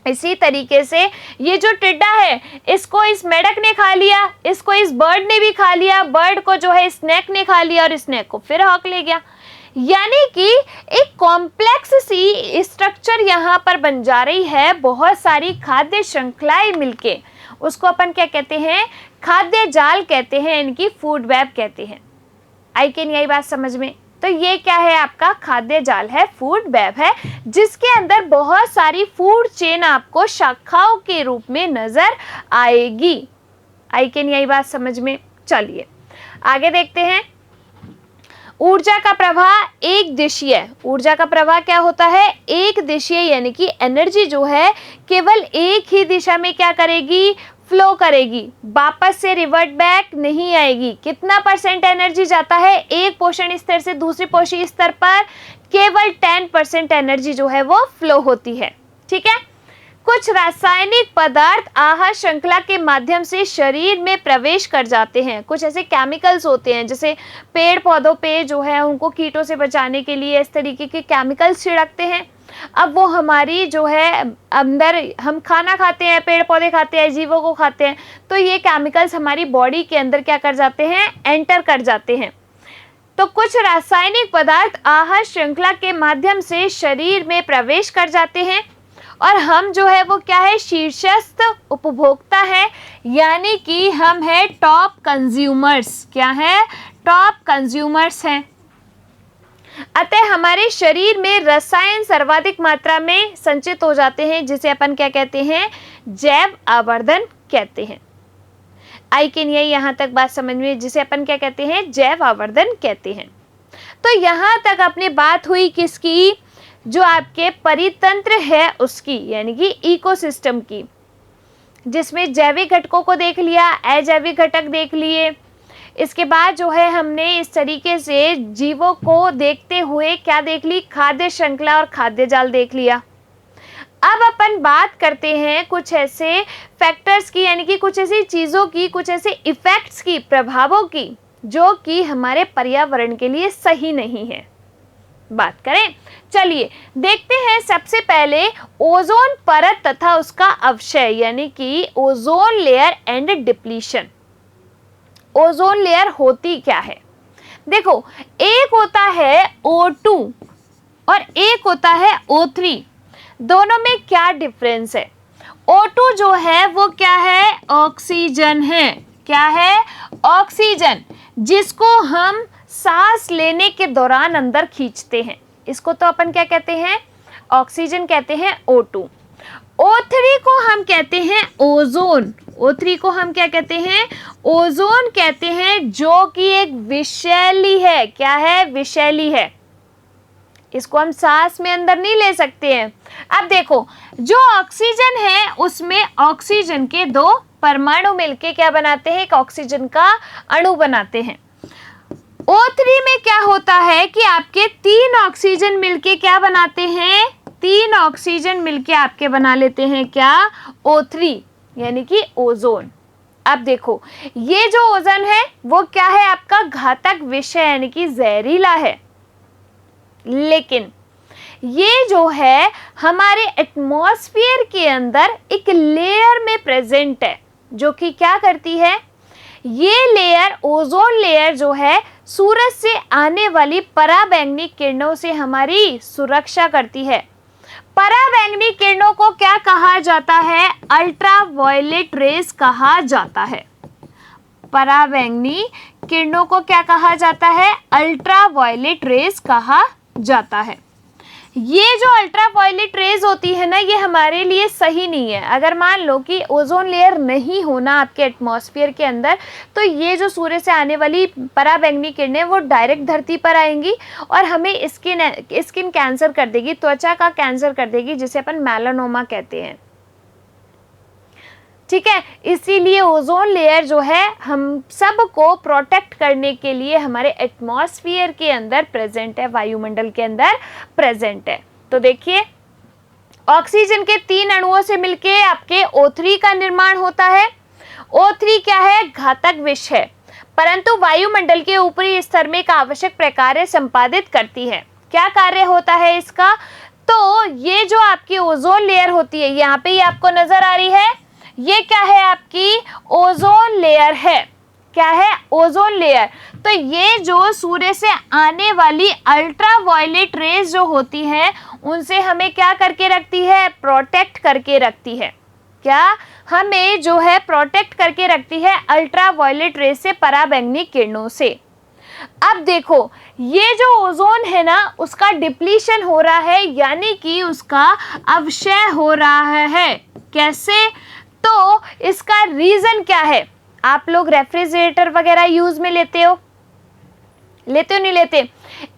इसी तरीके से ये जो टिड्डा है इसको इस मेढक ने खा लिया, इसको इस बर्ड ने भी खा लिया, बर्ड को जो है स्नेक ने खा लिया और स्नेक को फिर हॉक ले गया। यानी कि एक कॉम्प्लेक्स सी स्ट्रक्चर यहाँ पर बन जा रही है। बहुत सारी खाद्य श्रृंखलाएं मिलके उसको अपन क्या कहते हैं, खाद्य जाल कहते हैं, इनकी फूड वेब कहते हैं। आई कि नहीं आई बात समझ में? तो ये क्या है, आपका खाद्य जाल है, फूड वेब है, जिसके अंदर बहुत सारी फूड चेन आपको शाखाओं के रूप में नजर आएगी। आई कि नहीं आई बात समझ में? चलिए आगे देखते हैं। ऊर्जा का प्रवाह एक दिशीय। ऊर्जा का प्रवाह क्या होता है, एक दिशीय, यानी कि एनर्जी जो है केवल एक ही दिशा में क्या करेगी, फ्लो करेगी, वापस से रिवर्ट बैक नहीं आएगी। कितना % एनर्जी जाता है एक पोषण स्तर से दूसरे पोषण स्तर पर, केवल 10% एनर्जी जो है वो फ्लो होती है। ठीक है, कुछ रासायनिक पदार्थ आहार श्रृंखला के माध्यम से शरीर में प्रवेश कर जाते हैं। कुछ ऐसे केमिकल्स होते हैं, जैसे पेड़ पौधों पे जो है उनको कीटों से बचाने के लिए इस तरीके के केमिकल्स छिड़कते हैं। अब वो हमारी जो है अंदर, हम खाना खाते हैं, पेड़ पौधे खाते हैं, जीवों को खाते हैं, तो ये केमिकल्स हमारी बॉडी के अंदर क्या कर जाते हैं, एंटर कर जाते हैं। तो कुछ रासायनिक पदार्थ आहार श्रृंखला के माध्यम से शरीर में प्रवेश कर जाते हैं और हम जो है वो क्या है, शीर्षस्थ उपभोक्ता है, यानी कि हम है टॉप कंज्यूमर्स। क्या है, टॉप कंज्यूमर्स हैं। अतः हमारे शरीर में रसायन सर्वाधिक मात्रा में संचित हो जाते हैं, जिसे अपन क्या कहते हैं, जैव आवर्धन कहते हैं। आई कि नहीं यहाँ तक बात समझ में, जिसे अपन क्या कहते हैं, जैव आवर्धन कहते हैं। तो यहाँ तक अपनी बात हुई किसकी, जो आपके परितंत्र है उसकी, यानी कि इकोसिस्टम की, जिसमें जैविक घटकों को देख लिया, अजैविक घटक देख लिए। इसके बाद जो है हमने इस तरीके से जीवों को देखते हुए क्या देख ली, खाद्य श्रृंखला और खाद्य जाल देख लिया। अब अपन बात करते हैं कुछ ऐसे फैक्टर्स की, यानी कि कुछ ऐसी चीज़ों की, कुछ ऐसे इफेक्ट्स की, प्रभावों की, जो कि हमारे पर्यावरण के लिए सही नहीं है। बात करें, चलिए देखते हैं। सबसे पहले ओजोन परत तथा उसका अवक्षय, यानी कि ozone layer and depletion. Ozone layer होती क्या है, देखो एक होता है O2 और एक होता है O3। दोनों में क्या डिफरेंस है? O2 जो है वो क्या है, ऑक्सीजन है। क्या है, ऑक्सीजन, जिसको हम सांस लेने के दौरान अंदर खींचते हैं, इसको तो अपन क्या कहते हैं, ऑक्सीजन कहते हैं, O2। O3 को हम कहते हैं ओजोन। O3 को हम क्या कहते हैं, ओजोन कहते हैं, जो कि एक विषैली है। क्या है, विषैली है। इसको हम सांस में अंदर नहीं ले सकते हैं। अब देखो, जो ऑक्सीजन है उसमें ऑक्सीजन के 2 परमाणु मिलके क्या बनाते हैं, एक ऑक्सीजन का अणु बनाते हैं। O3 में क्या होता है कि आपके 3 ऑक्सीजन मिलके क्या बनाते हैं, 3 ऑक्सीजन मिलके आपके बना लेते हैं क्या, O3, यानी कि ओजोन। अब देखो ये जो ओजोन है वो क्या है, आपका घातक विषय यानी कि जहरीला है। लेकिन ये जो है हमारे एटमॉस्फेयर के अंदर एक लेयर में प्रेजेंट है, जो कि क्या करती है, ये लेयर, ओजोन लेयर जो है, सूरज से आने वाली पराबैंगनी किरणों से हमारी सुरक्षा करती है। पराबैंगनी किरणों को क्या कहा जाता है? अल्ट्रावायलेट रेज कहा जाता है। पराबैंगनी किरणों को क्या कहा जाता है? अल्ट्रावायलेट रेज कहा जाता है। ये जो अल्ट्रावायलेट रेज होती है ना, ये हमारे लिए सही नहीं है। अगर मान लो कि ओजोन लेयर नहीं होना आपके एटमॉस्फेयर के अंदर, तो ये जो सूर्य से आने वाली पराबैंगनी किरणें वो डायरेक्ट धरती पर आएंगी और हमें स्किन कैंसर कर देगी, त्वचा का कैंसर कर देगी, जिसे अपन मेलानोमा कहते हैं। ठीक है, इसीलिए ओजोन लेयर जो है हम सब को प्रोटेक्ट करने के लिए हमारे एटमॉस्फेयर के अंदर प्रेजेंट है, वायुमंडल के अंदर प्रेजेंट है। तो देखिए, ऑक्सीजन के 3 अणुओं से मिलके आपके O3 का निर्माण होता है। O3 क्या है? घातक विष है, परंतु वायुमंडल के ऊपरी स्तर में एक आवश्यक प्रकार्य संपादित करती है। क्या कार्य होता है इसका? तो ये जो आपकी ओजोन लेयर होती है, यहाँ पे ये आपको नजर आ रही है, ये क्या है? आपकी ओजोन लेयर है। क्या है? Ozone layer. तो ये जो सूर्य से आने वाली अल्ट्रावायलेट रेज जो होती है, उनसे हमें क्या करके रखती है? प्रोटेक्ट करके रखती है। क्या हमें जो है प्रोटेक्ट करके रखती है? अल्ट्रावायलेट रेज से, पराबैंगनी किरणों से। अब देखो, ये जो ओजोन है ना, उसका डिप्लीशन हो रहा है, यानी कि उसका अवक्षय हो रहा है। कैसे? तो इसका रीजन क्या है? आप लोग रेफ्रिजरेटर वगैरह यूज में लेते हो नहीं लेते?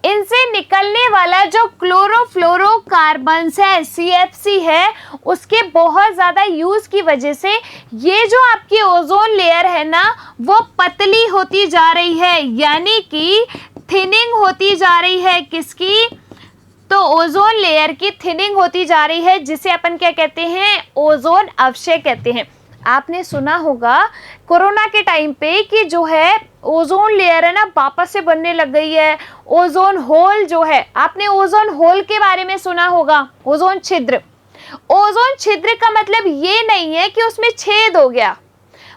इनसे निकलने वाला जो क्लोरोफ्लोरोकार्बन्स है, CFC है, उसके बहुत ज्यादा यूज की वजह से ये जो आपकी ओजोन लेयर है ना, वो पतली होती जा रही है, यानी कि थिनिंग होती जा रही है। किसकी? तो ओजोन लेयर की थिनिंग होती जा रही है, जिसे अपन क्या कहते हैं? ओजोन अवक्षय कहते हैं। आपने सुना होगा कोरोना के टाइम पे कि जो है ओजोन लेयर है ना, वापस से बनने लग गई है। ओजोन होल जो है, आपने ओजोन होल के बारे में सुना होगा, ओजोन छिद्र। ओजोन छिद्र का मतलब ये नहीं है कि उसमें छेद हो गया,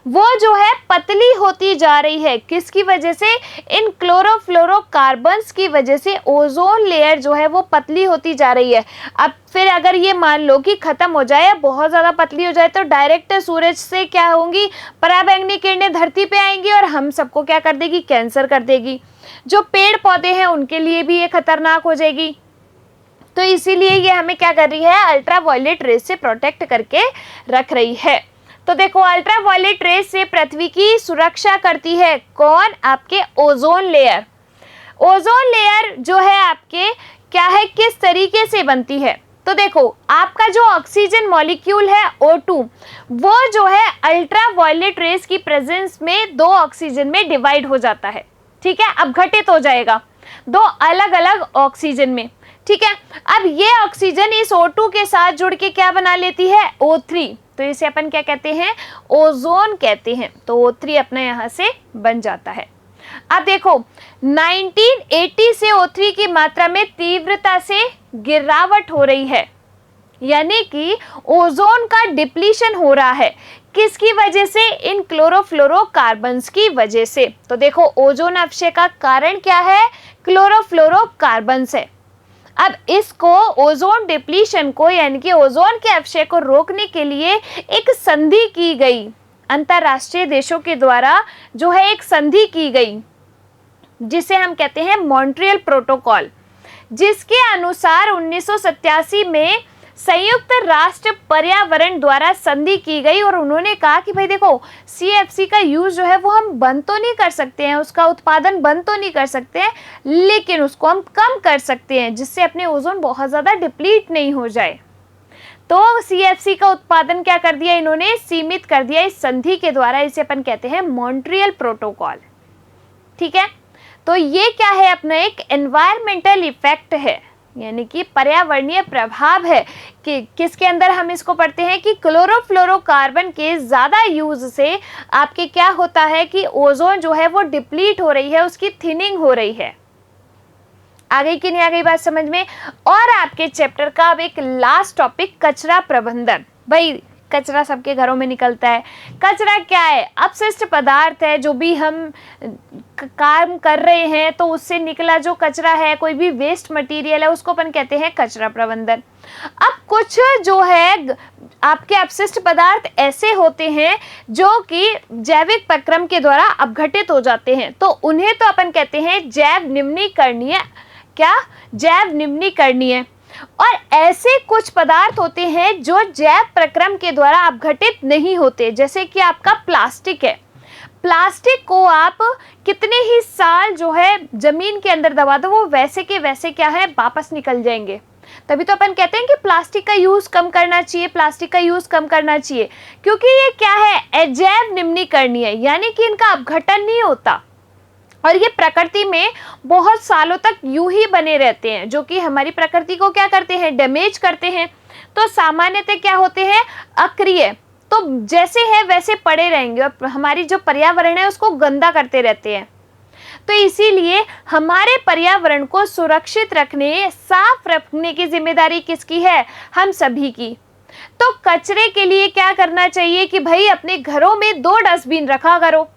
वो जो है पतली होती जा रही है। किसकी वजह से? इन क्लोरोफ्लोरोकार्बन्स की वजह से ओजोन लेयर जो है वो पतली होती जा रही है। अब फिर अगर ये मान लो कि खत्म हो जाए, बहुत ज़्यादा पतली हो जाए, तो डायरेक्ट सूरज से क्या होंगी? पराबैंगनी किरणें धरती पे आएंगी और हम सबको क्या कर देगी? कैंसर कर देगी। जो पेड़ पौधे हैं उनके लिए भी ये खतरनाक हो जाएगी। तो इसीलिए ये हमें क्या कर रही है? अल्ट्रावायलेट रेज से प्रोटेक्ट करके रख रही है। तो देखो, अल्ट्रावायलेट रेज से पृथ्वी की सुरक्षा करती है कौन? आपके ओजोन लेयर। ओजोन लेयर जो है आपके क्या है, किस तरीके से बनती है? तो देखो, आपका जो ऑक्सीजन मॉलिक्यूल है O2, वो जो है अल्ट्रावायलेट रेज की प्रेजेंस में 2 ऑक्सीजन में डिवाइड हो जाता है। ठीक है, अब घटित हो जाएगा 2 अलग अलग ऑक्सीजन में। ठीक है, अब ये ऑक्सीजन इस O2 के साथ जुड़ के क्या बना लेती है? O3। तो इसे अपन क्या कहते हैं? ओजोन कहते हैं। तो O3 अपना यहाँ से बन जाता है। अब देखो, 1980 से O3 की मात्रा में तीव्रता से गिरावट हो रही है, यानी कि ओजोन का डिप्लीशन हो रहा है। किसकी वजह से? इन क्लोरोफ्लोरोकार्बन्स की वजह से। तो देखो, ओजोन अवक्षय का कारण क्या है? क्लोरोफ्लोरोकार्बन्स है। अब इसको, ओजोन डिप्लीशन को, यानी कि ओजोन के अवक्षय को रोकने के लिए एक संधि की गई, अंतरराष्ट्रीय देशों के द्वारा जो है एक संधि की गई, जिसे हम कहते हैं मॉन्ट्रियल प्रोटोकॉल, जिसके अनुसार 1987 में संयुक्त राष्ट्र पर्यावरण द्वारा संधि की गई। और उन्होंने कहा कि भाई देखो, CFC का यूज जो है वो हम बंद तो नहीं कर सकते हैं, उसका उत्पादन बंद तो नहीं कर सकते हैं, लेकिन उसको हम कम कर सकते हैं, जिससे अपने ओजोन बहुत ज़्यादा डिप्लीट नहीं हो जाए। तो CFC का उत्पादन क्या कर दिया इन्होंने? सीमित कर दिया इस संधि के द्वारा। इसे अपन कहते हैं मॉन्ट्रियल प्रोटोकॉल। ठीक है, तो ये क्या है? अपना एक एनवायरमेंटल इफेक्ट है, यानी कि पर्यावरणीय प्रभाव है। कि किसके अंदर हम इसको पढ़ते हैं कि क्लोरोफ्लोरोकार्बन के ज़्यादा यूज से आपके क्या होता है कि ओजोन जो है वो डिप्लीट हो रही है, उसकी थिनिंग हो रही है। आ गई कि नहीं आ गई बात समझ में? और आपके चैप्टर का अब एक लास्ट टॉपिक, कचरा प्रबंधन। भाई कचरा सबके घरों में निकलता है। कचरा क्या है? अपशिष्ट पदार्थ है, जो भी हम काम कर रहे हैं तो उससे निकला जो कचरा है, कोई भी वेस्ट मटेरियल है, उसको अपन कहते हैं कचरा प्रबंधन। अब कुछ जो है आपके अपशिष्ट पदार्थ ऐसे होते हैं जो कि जैविक प्रक्रम के द्वारा अपघटित हो जाते हैं, तो उन्हें तो अपन कहते हैं जैव निम्नीकरणीय। क्या? जैव निम्नीकरणीय। और ऐसे कुछ पदार्थ होते हैं जो जैव प्रक्रम के द्वारा अपघटित नहीं होते, जैसे कि आपका प्लास्टिक है। प्लास्टिक को आप कितने ही साल जो है जमीन के अंदर दबा दो, वो वैसे के वैसे क्या है, वापस निकल जाएंगे। तभी तो अपन कहते हैं कि प्लास्टिक का यूज कम करना चाहिए, प्लास्टिक का यूज कम करना चाहिए, क्योंकि ये क्या है, अजैव निम्नीकरणीय, यानी कि इनका अपघटन नहीं होता और ये प्रकृति में बहुत सालों तक यूं ही बने रहते हैं, जो कि हमारी प्रकृति को क्या करते हैं, डैमेज करते हैं। तो सामान्यतः क्या होते हैं, अक्रिय, तो जैसे है वैसे पड़े रहेंगे और हमारी जो पर्यावरण है उसको गंदा करते रहते हैं। तो इसीलिए हमारे पर्यावरण को सुरक्षित रखने, साफ रखने की जिम्मेदारी किसकी है, हम सभी की। तो कचरे के लिए क्या करना चाहिए कि भाई अपने घरों में 2 डस्टबिन रखा करो।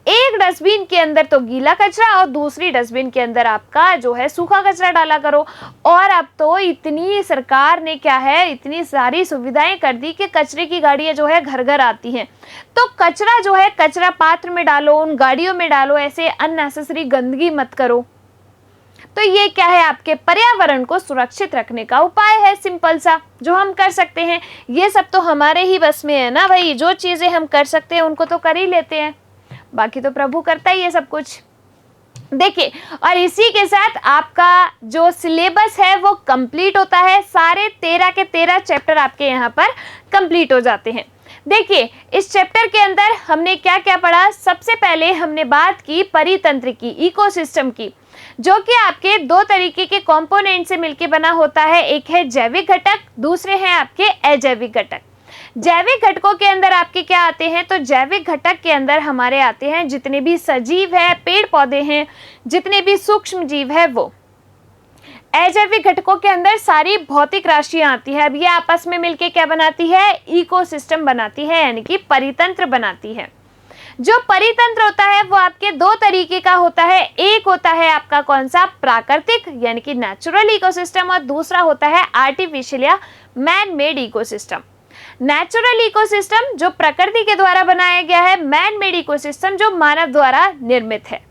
एक डस्टबिन के अंदर तो गीला कचरा और दूसरी डस्टबिन के अंदर आपका जो है सूखा कचरा डाला करो। और अब तो इतनी सरकार ने क्या है, इतनी सारी सुविधाएं कर दी कि कचरे की गाड़ियां जो है घर घर आती हैं। तो कचरा जो है कचरा पात्र में डालो, उन गाड़ियों में डालो, ऐसे अननेसेसरी गंदगी मत करो। तो ये क्या है, आपके पर्यावरण को सुरक्षित रखने का उपाय है, सिंपल सा, जो हम कर सकते हैं। ये सब तो हमारे ही बस में है ना भाई, जो चीजें हम कर सकते हैं उनको तो कर ही लेते हैं, बाकी तो प्रभु करता ही है सब कुछ। देखिए, और इसी के साथ आपका जो सिलेबस है वो कंप्लीट होता है। सारे 13 के 13 चैप्टर आपके यहाँ पर कंप्लीट हो जाते हैं। देखिए, इस चैप्टर के अंदर हमने क्या क्या पढ़ा। सबसे पहले हमने बात की परितंत्र की, इकोसिस्टम की, जो कि आपके 2 तरीके के कंपोनेंट से मिलकर बना होता है। एक है जैविक घटक, दूसरे हैं आपके अजैविक घटक। जैविक घटकों के अंदर आपके क्या आते हैं, तो जैविक घटक के अंदर हमारे आते हैं जितने भी सजीव है, पेड़ पौधे हैं, जितने भी सूक्ष्म जीव है वो। अजैविक घटकों के अंदर सारी भौतिक राशियां आती है। अब ये आपस में मिलके क्या बनाती है, इकोसिस्टम बनाती है, यानी कि परितंत्र बनाती है। जो परितंत्र होता है वो आपके 2 तरीके का होता है। एक होता है आपका कौन सा, प्राकृतिक यानी कि नेचुरल इकोसिस्टम, और दूसरा होता है आर्टिफिशियल या man made ecosystem. Natural ecosystem जो प्रकृति के द्वारा बनाया गया है, मैन मेड इकोसिस्टम जो मानव द्वारा निर्मित है।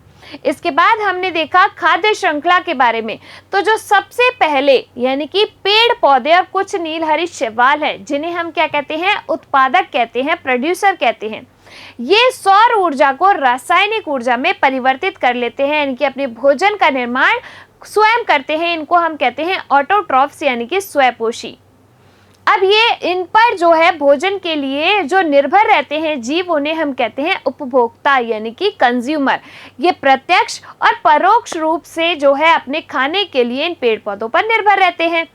इसके बाद हमने देखा खाद्य श्रृंखला के बारे में। तो जो सबसे पहले यानी कि पेड़ पौधे और कुछ नीलहरित शैवाल है, जिन्हें हम क्या कहते हैं, उत्पादक कहते हैं, प्रोड्यूसर कहते हैं। ये सौर ऊर्जा को रासायनिक ऊर्जा में परिवर्तित कर लेते हैं, यानी कि अपने भोजन का निर्माण स्वयं करते हैं। इनको हम कहते हैं ऑटोट्रॉफ्स यानी कि स्वयंपोषी। अब ये इन पर जो है भोजन के लिए जो निर्भर रहते हैं जीव, उन्हें हम कहते हैं उपभोक्ता यानी कि कंज्यूमर। ये प्रत्यक्ष और परोक्ष रूप से जो है अपने खाने के लिए इन पेड़ पौधों पर निर्भर रहते हैं।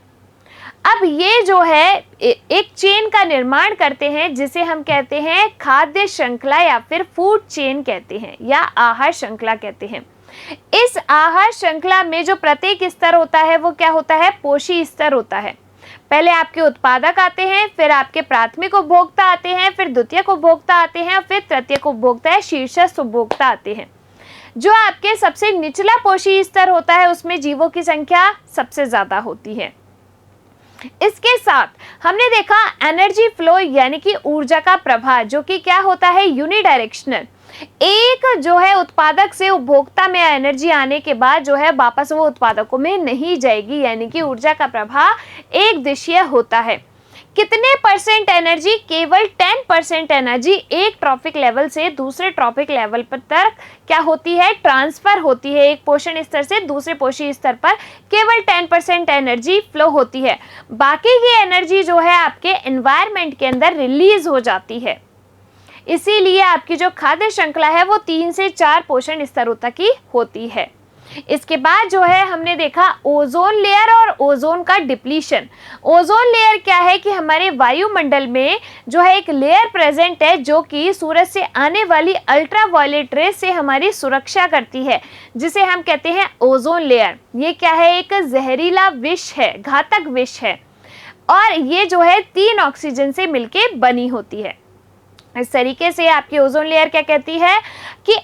अब ये जो है एक चेन का निर्माण करते हैं, जिसे हम कहते हैं खाद्य श्रृंखला या फिर फूड चेन कहते हैं, या आहार श्रृंखला कहते हैं। इस आहार श्रृंखला में जो प्रत्येक स्तर होता है वो क्या होता है, पोषी स्तर होता है। पहले आपके उत्पादक आते हैं, फिर आपके प्राथमिक उपभोक्ता आते हैं, फिर द्वितीयक उपभोक्ता आते हैं, फिर तृतीयक उपभोक्ता या शीर्षस्थ उपभोक्ता आते हैं। जो आपके सबसे निचला पोषी स्तर होता है उसमें जीवों की संख्या सबसे ज्यादा होती है। इसके साथ हमने देखा एनर्जी फ्लो यानी कि ऊर्जा का प्रवाह, जो कि क्या होता है, यूनिडायरेक्शनल। एक जो है उत्पादक से उपभोक्ता में एनर्जी आने के बाद जो है वापस वो उत्पादकों में नहीं जाएगी, यानी कि ऊर्जा का प्रवाह एक दिशीय होता है। कितने परसेंट एनर्जी, केवल 10% एनर्जी एक ट्रॉपिक लेवल से दूसरे ट्रॉपिक लेवल पर तक क्या होती है, ट्रांसफर होती है। एक पोषण स्तर से दूसरे पोषी स्तर पर केवल 10% एनर्जी फ्लो होती है। बाकी की एनर्जी जो है आपके एनवायरनमेंट के अंदर रिलीज हो जाती है। इसीलिए आपकी जो खाद्य श्रृंखला है वो 3 से 4 पोषण स्तरों तक की होती है। इसके बाद जो है हमने देखा ओजोन लेयर और ओजोन का डिप्लीशन। ओजोन लेयर क्या है कि हमारे वायुमंडल में जो है एक लेयर प्रेजेंट है, जो कि सूरज से आने वाली अल्ट्रावायलेट रेस से हमारी सुरक्षा करती है, जिसे हम कहते हैं ओजोन लेयर। ये क्या है, एक जहरीला विष है, घातक विष है। और ये जो है 3 ऑक्सीजन से मिलके बनी होती है। इस तरीके से आपकी ओजोन लेयर क्या कहती है कि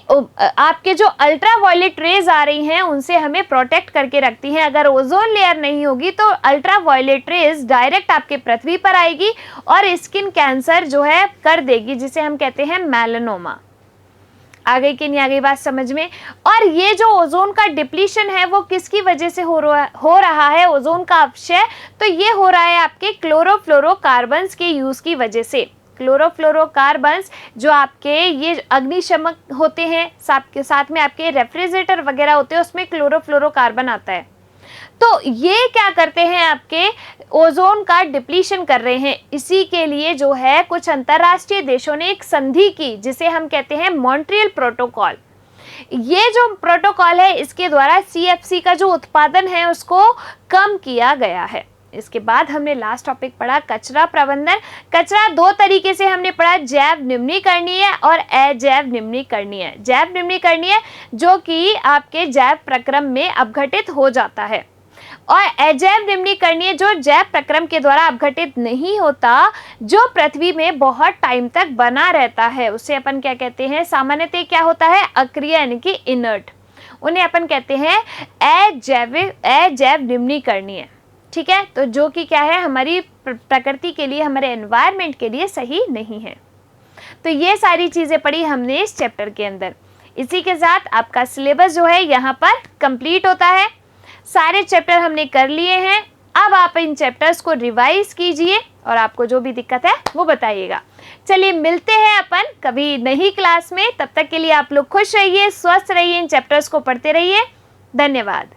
आपके जो अल्ट्रावायलेट रेज आ रही हैं उनसे हमें प्रोटेक्ट करके रखती हैं। अगर ओजोन लेयर नहीं होगी तो अल्ट्रावायलेट रेज डायरेक्ट आपके पृथ्वी पर आएगी और स्किन कैंसर जो है कर देगी, जिसे हम कहते हैं मेलानोमा। आ गई कि नहीं आ गई बात समझ में? और ये जो ओजोन का डिप्लीशन है वो किसकी वजह से हो रहा है, ओजोन का अपक्षय? तो ये हो रहा है आपके क्लोरोफ्लोरोकार्बन्स के यूज़ की वजह से। क्लोरोफ्लोरोकार्बन्स जो आपके ये अग्निशमक होते हैं, साथ में आपके रेफ्रिजरेटर वगैरह होते हैं, उसमें क्लोरोफ्लोरोकार्बन आता है। तो ये क्या करते हैं, आपके ओजोन का डिप्लीशन कर रहे हैं। इसी के लिए जो है कुछ अंतर्राष्ट्रीय देशों ने एक संधि की जिसे हम कहते हैं मॉन्ट्रियल प्रोटोकॉल। ये जो प्रोटोकॉल है इसके द्वारा CFC का जो उत्पादन है उसको कम किया गया है। इसके बाद हमने लास्ट टॉपिक पढ़ा कचरा प्रबंधन। कचरा 2 तरीके से हमने पढ़ा, जैव निम्नीकरणीय और अजैव निम्नीकरणीय। जैव निम्नीकरणीय जो कि आपके जैव प्रक्रम में अपघटित हो जाता है, और अजैव निम्नीकरणीय जो जैव प्रक्रम के द्वारा अपघटित नहीं होता, जो पृथ्वी में बहुत टाइम तक बना रहता है, उसे अपन क्या कहते हैं? सामान्यतः क्या होता है? अक्रिय यानी कि इनर्ट। उन्हें अपन कहते हैं अजैव निम्नीकरणीय। ठीक है, तो जो कि क्या है, हमारी प्रकृति के लिए, हमारे एनवायरनमेंट के लिए सही नहीं है। तो ये सारी चीज़ें पढ़ी हमने इस चैप्टर के अंदर। इसी के साथ आपका सिलेबस जो है यहाँ पर कंप्लीट होता है। सारे चैप्टर हमने कर लिए हैं। अब आप इन चैप्टर्स को रिवाइज कीजिए और आपको जो भी दिक्कत है वो बताइएगा। चलिए मिलते हैं अपन कभी नई क्लास में। तब तक के लिए आप लोग खुश रहिए, स्वस्थ रहिए, इन चैप्टर्स को पढ़ते रहिए। धन्यवाद।